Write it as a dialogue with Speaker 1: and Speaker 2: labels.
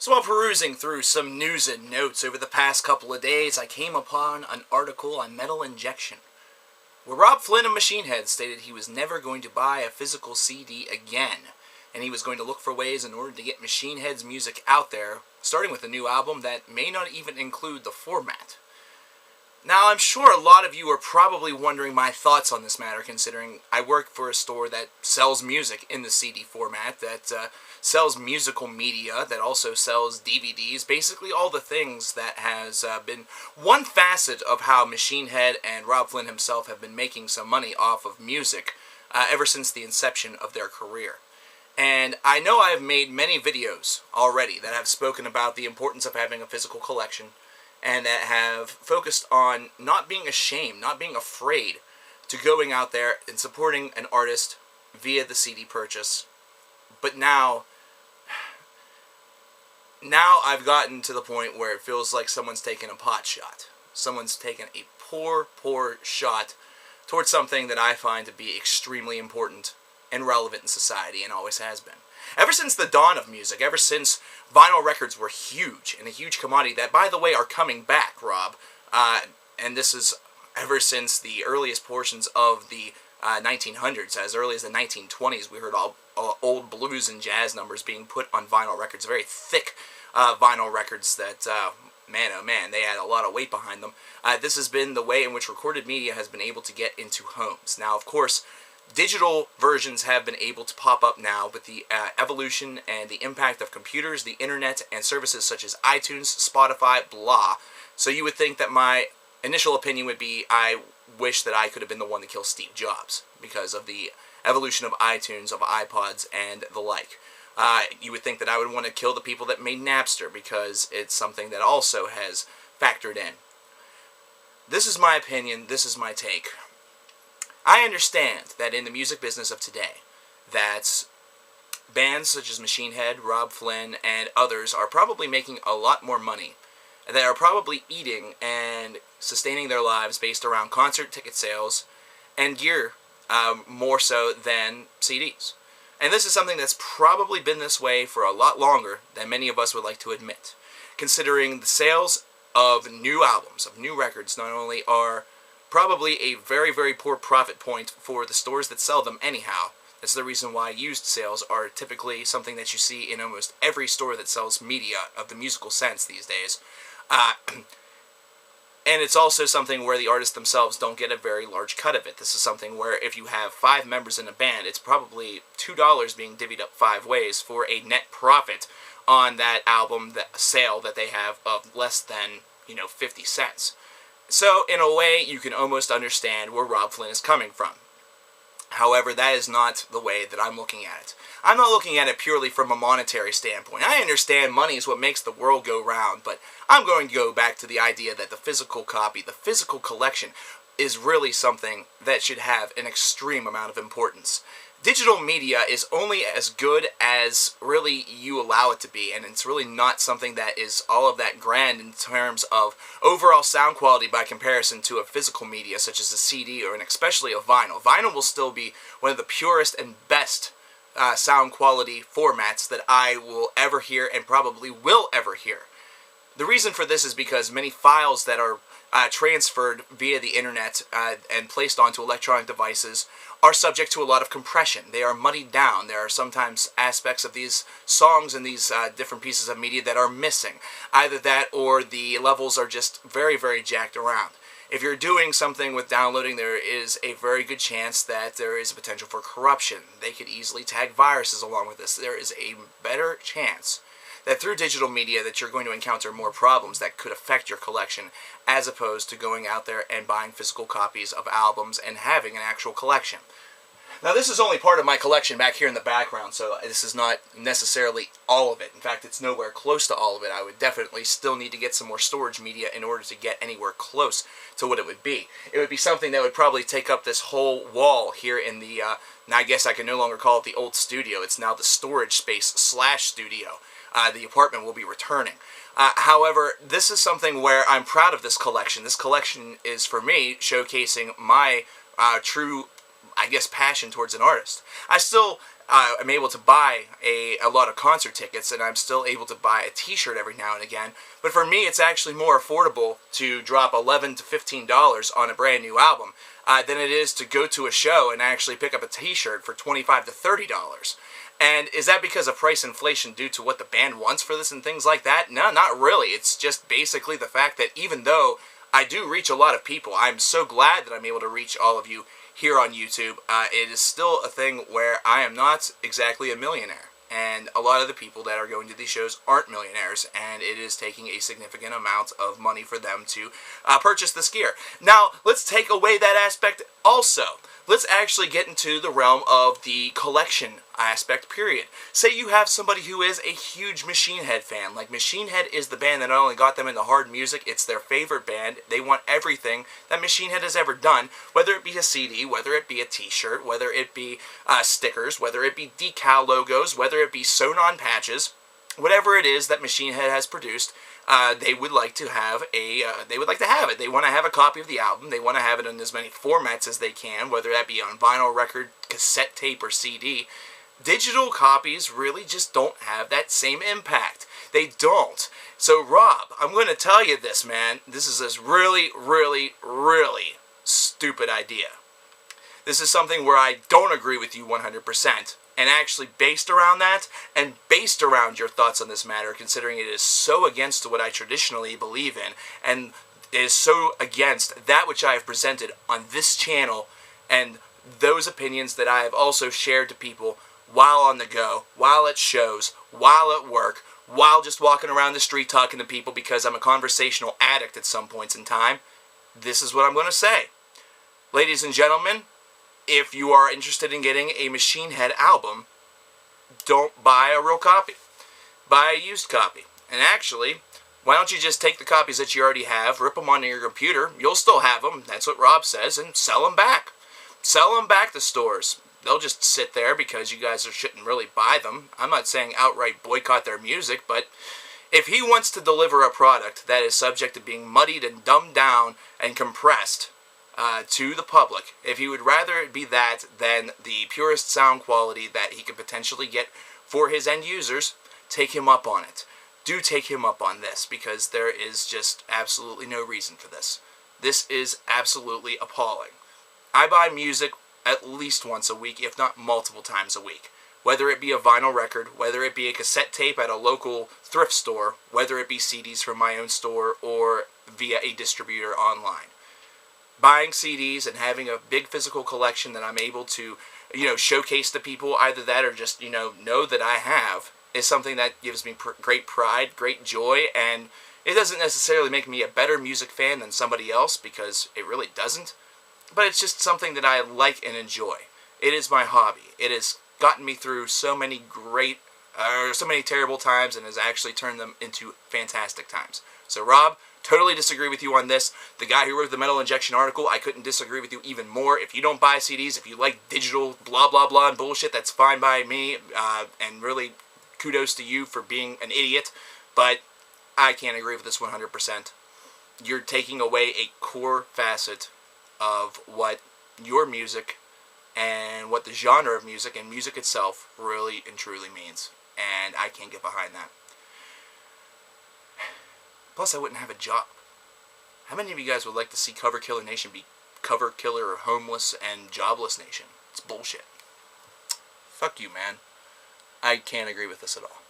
Speaker 1: So while perusing through some news and notes over the past couple of days, I came upon an article on metal injection, where Robb Flynn of Machine Head stated he was never going to buy a physical CD again, and he was going to look for ways in order to get Machine Head's music out there, starting with a new album that may not even include the format. Now, I'm sure a lot of you are probably wondering my thoughts on this matter, considering I work for a store that sells music in the CD format, that sells musical media, that also sells DVDs, basically all the things that has been one facet of how Machine Head and Robb Flynn himself have been making some money off of music ever since the inception of their career. And I know I have made many videos already that have spoken about the importance of having a physical collection, and that have focused on not being ashamed, not being afraid to going out there and supporting an artist via the CD purchase. But now I've gotten to the point where it feels like someone's taken a pot shot. Someone's taken a poor shot towards something that I find to be extremely important and relevant in society, and always has been. Ever since the dawn of music, ever since vinyl records were huge, and a huge commodity that, by the way, are coming back, Rob, and this is ever since the earliest portions of the 1900s, as early as the 1920s, we heard all old blues and jazz numbers being put on vinyl records, very thick vinyl records that, man oh man, they had a lot of weight behind them. This has been the way in which recorded media has been able to get into homes. Now, of course, digital versions have been able to pop up now with the evolution and the impact of computers, the internet, and services such as iTunes, Spotify, blah. So you would think that my initial opinion would be I wish that I could have been the one to kill Steve Jobs because of the evolution of iTunes, of iPods, and the like. You would think that I would want to kill the people that made Napster because it's something that also has factored in. This is my opinion, this is my take. I understand that in the music business of today, that bands such as Machine Head, Robb Flynn, and others are probably making a lot more money. They are probably eating and sustaining their lives based around concert ticket sales and gear more so than CDs. And this is something that's probably been this way for a lot longer than many of us would like to admit, considering the sales of new albums, of new records, not only are probably a very poor profit point for the stores that sell them anyhow. That's the reason why used sales are typically something that you see in almost every store that sells media of the musical sense these days. And it's also something where the artists themselves don't get a very large cut of it. This is something where if you have 5 members in a band, it's probably $2 being divvied up 5 ways for a net profit on that album sale that they have of less than, 50 cents. So, in a way, you can almost understand where Robb Flynn is coming from. However, that is not the way that I'm looking at it. I'm not looking at it purely from a monetary standpoint. I understand money is what makes the world go round, but I'm going to go back to the idea that the physical copy, the physical collection, is really something that should have an extreme amount of importance. Digital media is only as good as really you allow it to be, and it's really not something that is all of that grand in terms of overall sound quality by comparison to a physical media such as a CD or especially a vinyl. Vinyl will still be one of the purest and best sound quality formats that I will ever hear and probably will ever hear. The reason for this is because many files that are transferred via the internet and placed onto electronic devices are subject to a lot of compression. They are muddied down. There are sometimes aspects of these songs and these different pieces of media that are missing. Either that or the levels are just very jacked around. If you're doing something with downloading, there is a very good chance that there is a potential for corruption. They could easily tag viruses along with this. There is a better chance that through digital media that you're going to encounter more problems that could affect your collection as opposed to going out there and buying physical copies of albums and having an actual collection. Now, this is only part of my collection back here in the background, so this is not necessarily all of it. In fact, it's nowhere close to all of it. I would definitely still need to get some more storage media in order to get anywhere close to what it would be. It would be something that would probably take up this whole wall here in the, now I guess I can no longer call it the old studio. It's now the storage space / studio. The apartment will be returning. However, this is something where I'm proud of this collection. This collection is, for me, showcasing my true, I guess, passion towards an artist. I still I'm able to buy a lot of concert tickets, and I'm still able to buy a t-shirt every now and again. But for me, it's actually more affordable to drop $11 to $15 on a brand new album than it is to go to a show and actually pick up a t-shirt for $25 to $30. And is that because of price inflation due to what the band wants for this and things like that? No, not really. It's just basically the fact that even though I do reach a lot of people, I'm so glad that I'm able to reach all of you here on YouTube. It is still a thing where I am not exactly a millionaire. And a lot of the people that are going to these shows aren't millionaires, and it is taking a significant amount of money for them to purchase this gear. Now, let's take away that aspect also. Let's actually get into the realm of the collection aspect, period. Say you have somebody who is a huge Machine Head fan. Like, Machine Head is the band that not only got them into hard music, it's their favorite band. They want everything that Machine Head has ever done, whether it be a CD, whether it be a t-shirt, whether it be stickers, whether it be decal logos, whether it be sewn-on patches, whatever it is that Machine Head has produced. They would like to have they would like to have it. They want to have a copy of the album. They want to have it in as many formats as they can, whether that be on vinyl record, cassette tape, or CD. Digital copies really just don't have that same impact. They don't. So, Rob, I'm going to tell you this, man. This is a really, really, really stupid idea. This is something where I don't agree with you 100%. And actually based around that, and based around your thoughts on this matter, considering it is so against what I traditionally believe in, and is so against that which I have presented on this channel, and those opinions that I have also shared to people while on the go, while at shows, while at work, while just walking around the street talking to people because I'm a conversational addict at some points in time, this is what I'm going to say. Ladies and gentlemen, if you are interested in getting a Machine Head album, don't buy a real copy. Buy a used copy. And actually, why don't you just take the copies that you already have, rip them onto your computer, you'll still have them, that's what Rob says, and sell them back. Sell them back to stores. They'll just sit there because you guys shouldn't really buy them. I'm not saying outright boycott their music, but if he wants to deliver a product that is subject to being muddied and dumbed down and compressed to the public, if he would rather it be that than the purest sound quality that he could potentially get for his end users, take him up on it. Do take him up on this, because there is just absolutely no reason for this. This is absolutely appalling. I buy music at least once a week, if not multiple times a week. Whether it be a vinyl record, whether it be a cassette tape at a local thrift store, whether it be CDs from my own store, or via a distributor online. Buying CDs and having a big physical collection that I'm able to, showcase to people, either that or just, know that I have, is something that gives me great pride, great joy, and it doesn't necessarily make me a better music fan than somebody else, because it really doesn't, but it's just something that I like and enjoy. It is my hobby. It has gotten me through so many so many terrible times, and has actually turned them into fantastic times. So, Rob, totally disagree with you on this. The guy who wrote the Metal Injection article, I couldn't disagree with you even more. If you don't buy CDs, if you like digital blah blah blah and bullshit, that's fine by me, and really kudos to you for being an idiot, but I can't agree with this 100%. You're taking away a core facet of what your music and what the genre of music and music itself really and truly means, and I can't get behind that. Plus, I wouldn't have a job. How many of you guys would like to see Cover Killer Nation be Cover Killer, Homeless, and Jobless Nation? It's bullshit. Fuck you, man. I can't agree with this at all.